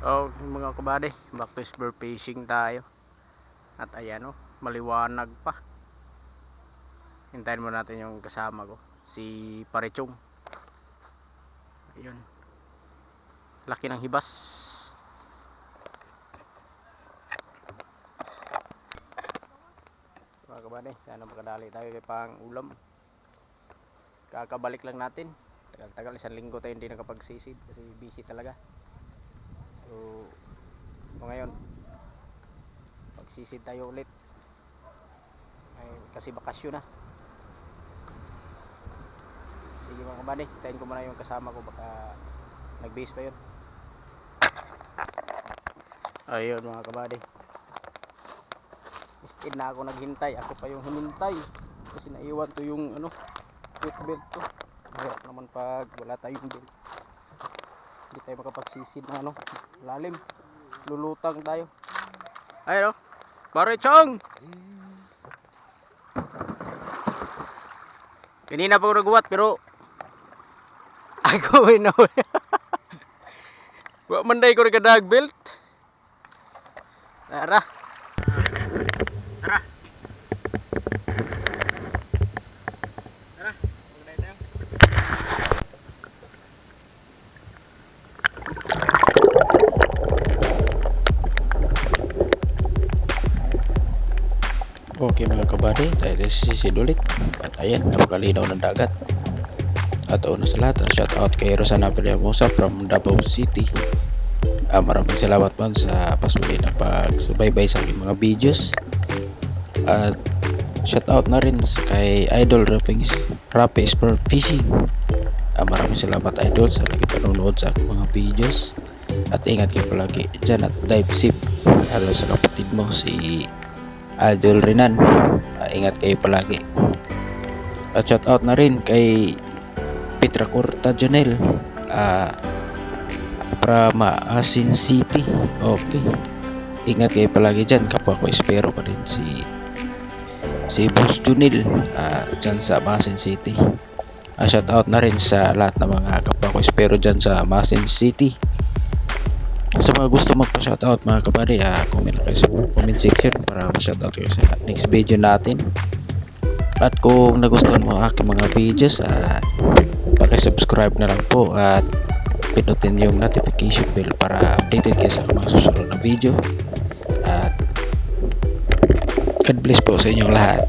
Oh, mga kabady, back to spear fishing tayo. At ayan oh, maliwanag pa. Hintayin mo natin yung kasama ko, si Parichong. Ayun. Laki ng hibas. Mga kabady, sana makadali tayo kay pang ulam. Kakabalik lang natin. Tagal-tagal, 1 linggo tayo hindi nakapagsisid kasi busy talaga. So ngayon pagsisid tayo ulit kasi bakasyon na. Sige mga kabady, tayin ko muna yung kasama ko, baka nag-base pa yun. Ayun mga kabady, instead na ako naghintay, ako pa yung hinintay kasi naiwan to yung foot belt to. Hirap naman pag wala tayong belt, hindi tayo makapagsisid na lalim, lulutang tayo. Ayun o, Parichong! Kanina pa ako nagbuhat pero ako na wa manday ko rin kadag belt. Tara. Tara. Tara, magday tayo. Okay mga kabady, tayo sisid ulit. At ayan, napakalinaw ng dagat. At una sa lahat, shout out kay Rosana Villamosa from Davao City. Maraming salamat po sa pasuli na pagsubaybay sa aking mga videos. At shout out na rin kay Idol Rapi Sport Fishing. Maraming salamat Idol sa lagi panonood sa aking mga videos. At ingat kayo palagi dyan at dive safe. Lalo sa kapatid mo si Idol Renan. Ingat kayo palagi. At shout out na rin kay Petra Corta Janel from Asin City. Okay, ingat kayo palagi dyan. Kapwa ko espero pa rin si Boss Junil dyan sa Asin City. Shout out na rin sa lahat ng mga kapwa ko espero dyan sa Asin City. Sa mga gusto magpa-shout out mga kabady, comment kayo sa comment section para ma-shout out kayo sa next video natin. At kung nagustuhan mo aking mga videos, paki-subscribe na lang po at pinutin yung notification bell para updated kayo sa mga susunod na video. At God bless po sa inyong lahat.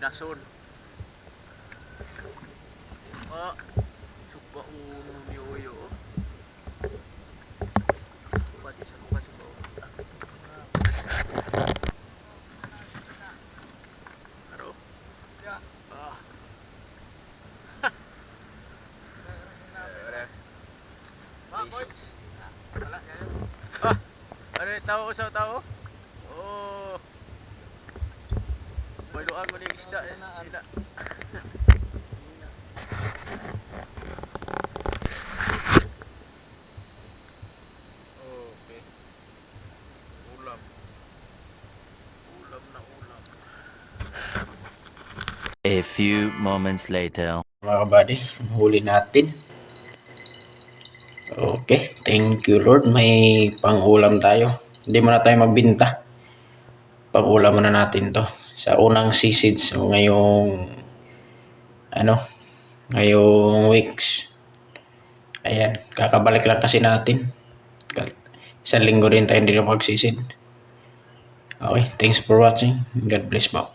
Binason. Ah, suka uno ni Uyo. Pati sa lupa suka uno. Aro? Ya. Ah. Ah, ano yung tao sa tao? Oh. May doan mo yung isda. Isda. Okay. Ulam. Ulam na ulam. A few moments later. Mga kabady, huli natin. Okay, thank you Lord. May pang-ulam tayo. Hindi muna tayo magbinta. Pang-ulam muna natin to. Sa unang sisid. So ngayong weeks. Ayan, kakabalik lang kasi natin. Isang linggo rin tayo hindi na magsisid. Okay, thanks for watching. God bless po.